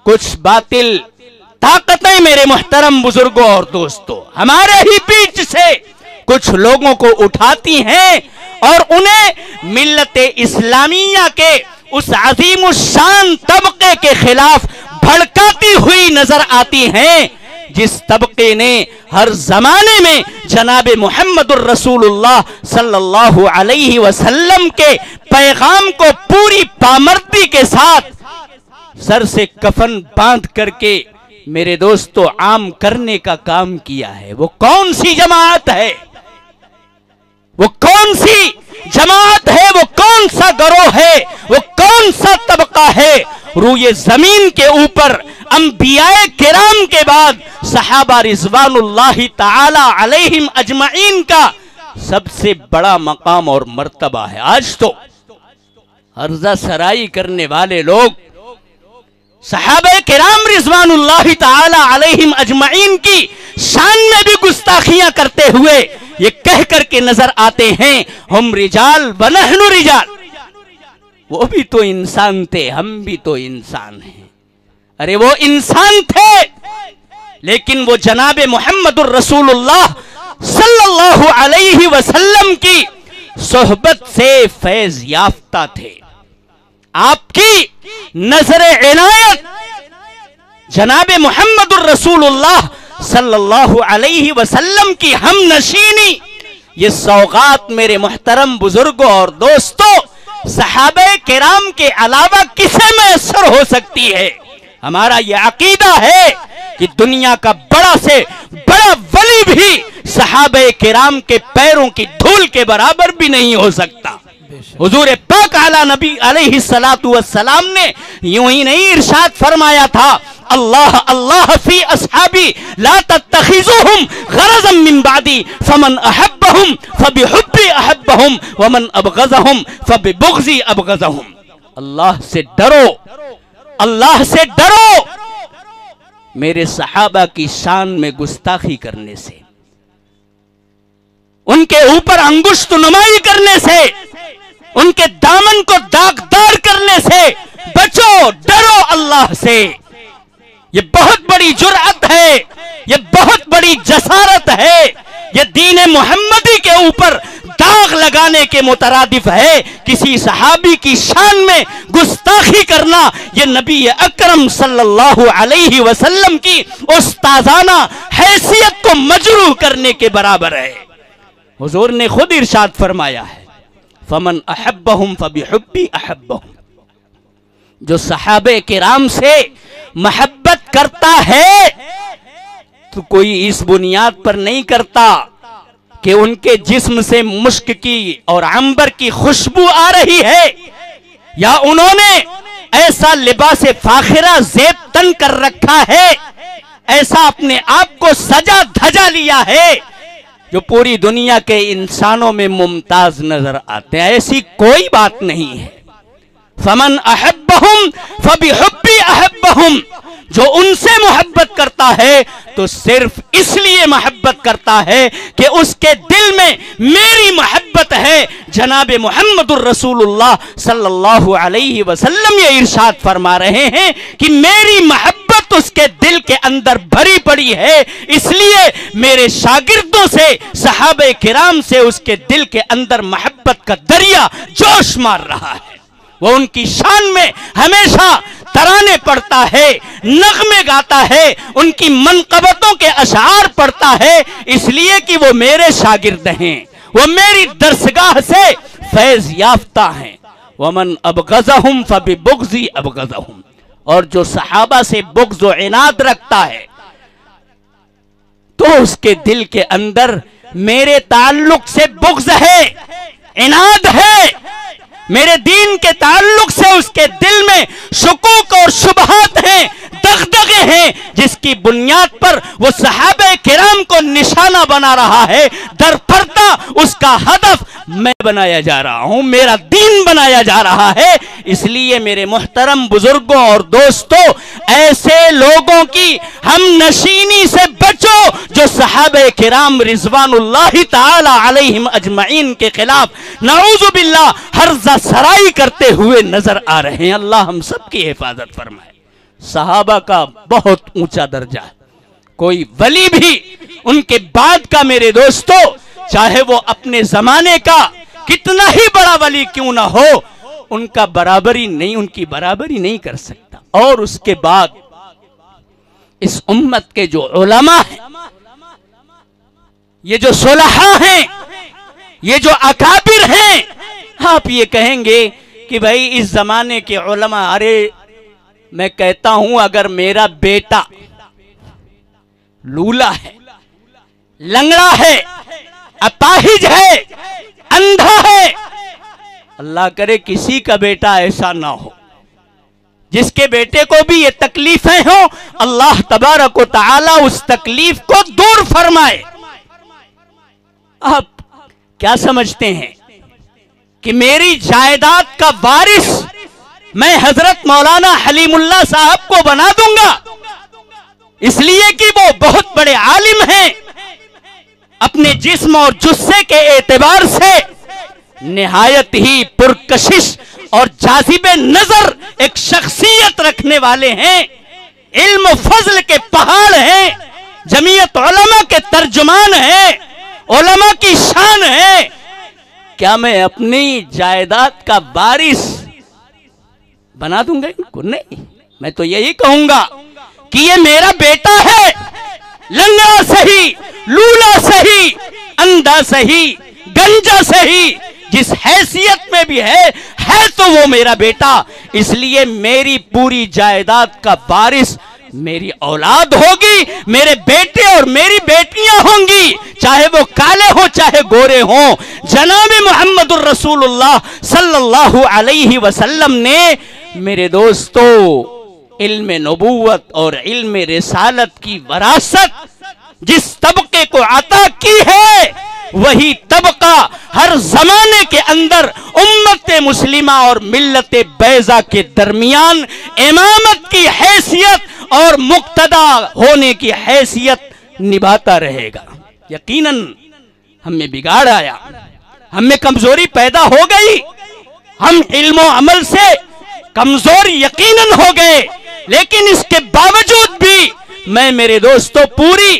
کچھ باطل طاقتیں میرے محترم بزرگوں اور دوستوں ہمارے ہی بیچ سے کچھ لوگوں کو اٹھاتی ہیں اور انہیں ملت اسلامیہ کے اس عظیم الشان طبقے کے خلاف بھڑکاتی ہوئی نظر آتی ہیں جس طبقے نے ہر زمانے میں جناب محمد الرسول اللہ صلی اللہ علیہ وسلم کے پیغام کو پوری پامردی کے ساتھ سر سے کفن باندھ کر کے میرے دوستو عام کرنے کا کام کیا ہے۔ وہ کون سی جماعت ہے؟ وہ کون سی جماعت ہے؟ وہ کون سا گروہ ہے؟ وہ کون سا طبقہ ہے؟ روئے زمین کے اوپر انبیاء کرام کے بعد صحابہ رضوان اللہ تعالی علیہم اجمعین کا سب سے بڑا مقام اور مرتبہ ہے۔ آج تو عرضہ سرائی کرنے والے لوگ صحابہ کرام رضوان اللہ تعالی علیہم اجمعین کی شان میں بھی گستاخیاں کرتے ہوئے یہ کہہ کر کے نظر آتے ہیں ہم رجال ونحن رجال۔ وہ بھی تو انسان تھے، ہم بھی تو انسان ہیں۔ ارے وہ انسان تھے لیکن وہ جناب محمد الرسول اللہ صلی اللہ علیہ وسلم کی صحبت سے فیض یافتہ تھے۔ آپ کی نظر عنایت جناب محمد الرسول اللہ صلی اللہ علیہ وسلم کی ہم نشینی، یہ سوغات میرے محترم بزرگوں اور دوستوں صحابہ کرام کے علاوہ کسے میسر ہو سکتی ہے؟ ہمارا یہ عقیدہ ہے کہ دنیا کا بڑا سے بڑا ولی بھی صحابہ کرام کے پیروں کی دھول کے برابر بھی نہیں ہو سکتا۔ حضور پاک علی نبی علیہ السلام نے یوں ہی نہیں ارشاد فرمایا تھا اللہ اللہ فی اصحابی لا تتخذوہم غرضا من بعدی فمن احبہم فبحبی احبہم ومن ابغضہم فببغضی ابغضہم۔ اللہ سے ڈرو، اللہ سے ڈرو میرے صحابہ کی شان میں گستاخی کرنے سے، ان کے اوپر انگشت نمائی کرنے سے، ان کے دامن کو داغدار کرنے سے بچو، ڈرو اللہ سے۔ یہ بہت بڑی جرأت ہے، یہ بہت بڑی جسارت ہے، یہ دین محمدی کے اوپر داغ لگانے کے مترادف ہے۔ کسی صحابی کی شان میں گستاخی کرنا یہ نبی اکرم صلی اللہ علیہ وسلم کی استاذانہ حیثیت کو مجروح کرنے کے برابر ہے۔ حضور نے خود ارشاد فرمایا ہے فمن احبہم فبحبی احبہم، جو صحابہ کرام سے محبت کرتا ہے تو کوئی اس بنیاد پر نہیں کرتا کہ ان کے جسم سے مشک کی اور عنبر کی خوشبو آ رہی ہے، یا انہوں نے ایسا لباس فاخرہ زیب تن کر رکھا ہے، ایسا اپنے آپ کو سجا دھجا لیا ہے جو پوری دنیا کے انسانوں میں ممتاز نظر آتے ہیں۔ ایسی کوئی بات نہیں ہے۔ فمن احبہم فبحبی احبہم، جو ان سے محبت کرتا ہے تو صرف اس لیے محبت کرتا ہے کہ اس کے دل میں میری محبت ہے۔ جناب محمد الرسول اللہ صلی اللہ علیہ وسلم یہ ارشاد فرما رہے ہیں کہ میری محبت اس کے دل کے اندر بھری پڑی ہے، اس لیے میرے شاگردوں سے صحابہ کرام سے اس کے دل کے اندر محبت کا دریا جوش مار رہا ہے۔ وہ ان کی شان میں ہمیشہ ترانے پڑھتا ہے، نغمے گاتا ہے، ان کی منقبتوں کے اشعار پڑھتا ہے، اس لیے کہ وہ میرے شاگرد ہیں، وہ میری درسگاہ سے فیض یافتہ ہیں۔ ومن ابغضہم فببغضی ابغضہم، اور جو صحابہ سے بغض و عناد رکھتا ہے تو اس کے دل کے اندر میرے تعلق سے بغض ہے، عناد ہے، میرے دین کے تعلق سے اس کے دل میں شکوک اور شبہات ہیں، دغدغے ہیں، جس کی بنیاد پر وہ صحابہ کرام کو نشانہ بنا رہا ہے۔ در پردہ اس کا ہدف میں بنایا جا رہا ہوں، میرا دین بنایا جا رہا ہے۔ اس لیے میرے محترم بزرگوں اور دوستوں، ایسے لوگوں کی ہم نشینی سے بچو جو صحابہ کرام رضوان اللہ تعالی علیہم اجمعین کے خلاف نعوذ باللہ ہرزہ سرائی کرتے ہوئے نظر آ رہے ہیں۔ اللہ ہم سب کی حفاظت فرمائے۔ صحابہ کا بہت اونچا درجہ ہے. کوئی ولی بھی ان کے بعد کا میرے دوستو چاہے وہ اپنے زمانے کا کتنا ہی بڑا ولی کیوں نہ ہو ان کا برابری نہیں، ان کی برابری نہیں کر سکتا. اور اس کے بعد اس امت کے جو علماء ہیں، یہ جو صلحاء ہیں، یہ جو اکابر ہیں، آپ یہ کہیں گے کہ بھائی اس زمانے کے علماء، ارے میں کہتا ہوں اگر میرا بیٹا لولا ہے، لنگڑا ہے، اپاہج ہے، اندھا ہے، اللہ کرے کسی کا بیٹا ایسا نہ ہو جس کے بیٹے کو بھی یہ تکلیفیں ہوں، اللہ تبارک و تعالی اس تکلیف کو دور فرمائے. آپ کیا سمجھتے ہیں کہ میری جائیداد کا وارث میں حضرت مولانا حلیم اللہ صاحب کو بنا دوں گا اس لیے کہ وہ بہت بڑے عالم ہیں، اپنے جسم اور جثے کے اعتبار سے نہایت ہی پرکشش اور جاذب نظر ایک شخصیت رکھنے والے ہیں، علم و فضل کے پہاڑ ہیں، جمعیت علماء کے ترجمان ہیں، علماء کی شان ہے، کیا میں اپنی جائیداد کا وارث بنا دوں گا ان کو؟ نہیں. میں تو یہی کہوں گا کہ یہ میرا بیٹا ہے، لنگڑا سہی، لولا سہی، اندھا سہی، گنجا سہی، جس حیثیت میں بھی ہے تو وہ میرا بیٹا. اس لیے میری پوری جائیداد کا وارث میری اولاد ہوگی، میرے بیٹے اور میری بیٹیاں ہوں گی، چاہے وہ کالے ہوں چاہے گورے ہوں. جناب محمد الرسول اللہ صلی اللہ علیہ وسلم نے میرے دوستو علم نبوت اور علم رسالت کی وراثت جس طبقے کو عطا کی ہے وہی طبقہ ہر زمانے کے اندر امت مسلمہ اور ملت بیضا کے درمیان امامت کی حیثیت اور مقتدا ہونے کی حیثیت نبھاتا رہے گا. یقیناً ہم میں بگاڑ آیا، ہم میں کمزوری پیدا ہو گئی، ہم علم و عمل سے کمزور یقیناً ہو گئے، لیکن اس کے باوجود بھی میں میرے دوستو پوری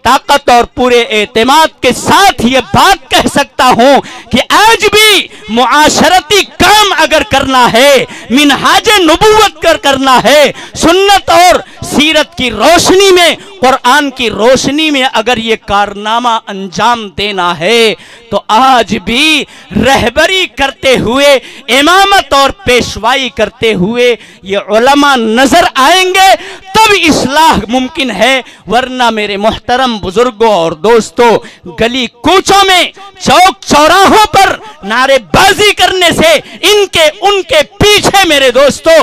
طاقت اور پورے اعتماد کے ساتھ یہ بات کہہ سکتا ہوں کہ آج بھی معاشرتی کام اگر کرنا ہے، منہاج نبوت کرنا ہے، سنت اور سیرت کی روشنی میں، قرآن کی روشنی میں اگر یہ کارنامہ انجام دینا ہے تو آج بھی رہبری کرتے ہوئے، امامت اور پیشوائی کرتے ہوئے یہ علماء نظر آئیں گے تب اصلاح ممکن ہے. ورنہ میرے محترم بزرگوں اور دوستوں گلی کوچوں میں چوک چوراہوں پر نعرے بازی کرنے سے ان کے پیچھے میرے دوستوں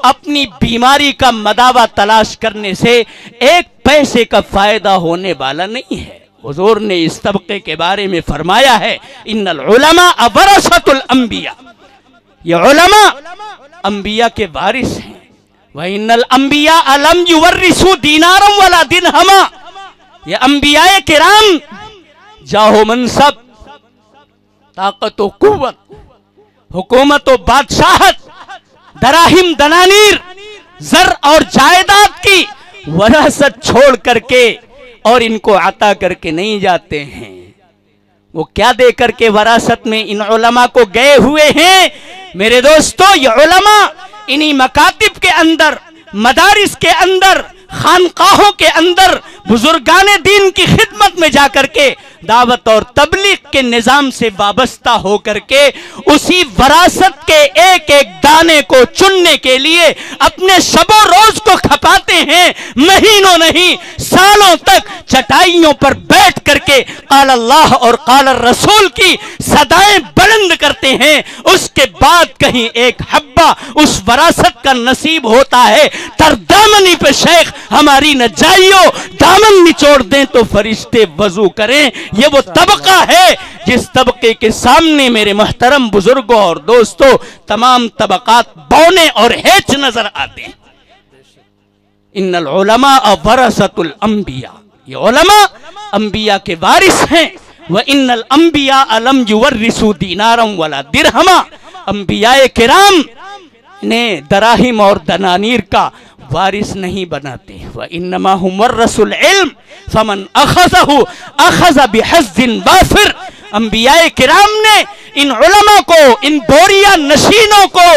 اپنی بیماری کا مداوا تلاش کرنے سے ایک پیسے کا فائدہ ہونے والا نہیں ہے. حضور نے اس طبقے کے بارے میں فرمایا ہے ان العلماء ورثۃ الانبیاء، یہ علماء انبیاء کے وارث ہیں. وَإِنَّ الْأَنْبِيَاءَ لَمْ يُوَرِّثُوا دِينَارًا وَلَا دِرْهَمًا، یہ انبیاء کرام جاہ و منصب، طاقت و قوت، حکومت و بادشاہت، دراہم دنانیر، زر اور جائیداد کی وراثت چھوڑ کر کے اور ان کو عطا کر کے نہیں جاتے ہیں. وہ کیا دے کر کے وراثت میں ان علماء کو گئے ہوئے ہیں؟ میرے دوستو یہ علماء انہی مکاتب کے اندر، مدارس کے اندر، خانقاہوں کے اندر بزرگان دین کی خدمت میں جا کر کے دعوت اور تبلیغ کے نظام سے وابستہ ہو کر کے اسی وراثت کے ایک ایک دانے کو چننے کے لیے اپنے شب و روز کو کھپاتے ہیں. مہینوں نہیں سالوں تک چٹائیوں پر بیٹھ کر کے قال اللہ اور قال الرسول کی صدائیں بلند کرتے ہیں. اس کے بعد کہیں ایک حبہ اس وراثت کا نصیب ہوتا ہے. تر دامنی پہ شیخ ہماری نہ جائیو، دامن نچوڑ دیں تو فرشتے وضو کریں. یہ وہ طبقہ ہے جس طبقے کے سامنے میرے محترم بزرگوں اور دوستوں تمام طبقات بونے اور ہیچ نظر آتے ہیں. ان العلماء ورثۃ الانبیاء، یہ علماء انبیاء کے وارث ہیں. وَإِنَّ الْأَنْبِيَاءَ لَمْ يُوَرِّثُوا دِينَارًا وَلَا دِرْهَمًا، انبیاء کرام انہیں دراہم اور دنانیر کا وارث نہیں بناتے. وَإِنَّمَا هُمْ وَرَّثُوا الْعِلْمَ فَمَنْ أَخَذَهُ أَخَذَ بِحَظٍّ وَافِرٍ. انبیاء کرام نے ان علماء کو، ان بوریا نشینوں کو،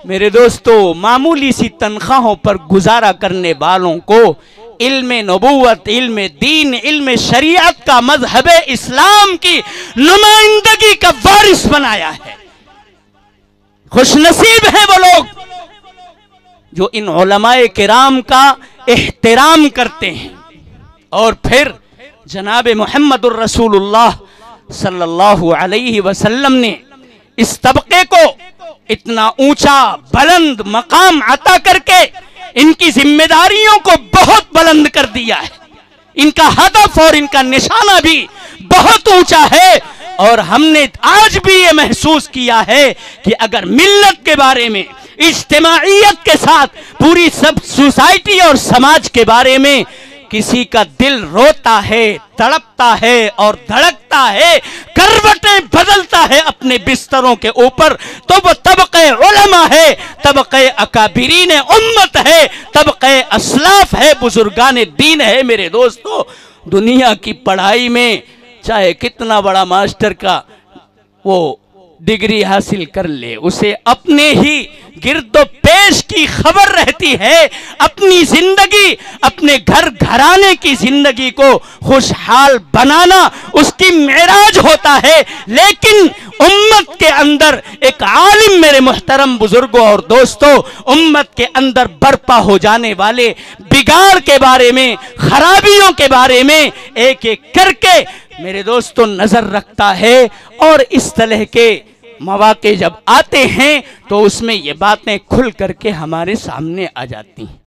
میرے دوستو معمولی سی تنخواہوں پر گزارا کرنے والوں کو علم نبوت، علم دین، علم شریعت کا، مذہب اسلام کی نمائندگی کا وارث بنایا ہے. خوش نصیب ہیں وہ لوگ جو ان علماء کرام کا احترام کرتے ہیں. اور پھر جناب محمد الرسول اللہ صلی اللہ علیہ وسلم نے اس طبقے کو اتنا اونچا بلند مقام عطا کر کے ان کی ذمہ داریوں کو بہت بلند کر دیا ہے. ان کا ہدف اور ان کا نشانہ بھی بہت اونچا ہے. اور ہم نے آج بھی یہ محسوس کیا ہے کہ اگر ملت کے بارے میں، اجتماعیت کے ساتھ پوری سب سوسائٹی اور سماج کے بارے میں کسی کا دل روتا ہے، تڑپتا ہے اور دھڑکتا ہے، کروٹیں بدلتا ہے اپنے بستروں کے اوپر، تو وہ طبقہ علماء ہے، طبقہ اکابرین امت ہے، طبقہ اسلاف ہے، بزرگان دین ہے. میرے دوستو دنیا کی پڑھائی میں چاہے کتنا بڑا ماسٹر کا وہ ڈگری حاصل کر لے، اسے اپنے ہی گرد و پیش کی خبر رہتی ہے. اپنی زندگی، اپنے گھر گھرانے کی زندگی کو خوشحال بنانا اس کی معراج ہوتا ہے. لیکن امت کے اندر ایک عالم، میرے محترم بزرگوں اور دوستوں، امت کے اندر برپا ہو جانے والے بگاڑ کے بارے میں، خرابیوں کے بارے میں ایک ایک کر کے میرے دوستوں نظر رکھتا ہے. اور اس طرح کے مواقع جب آتے ہیں تو اس میں یہ باتیں کھل کر کے ہمارے سامنے آ جاتی ہیں.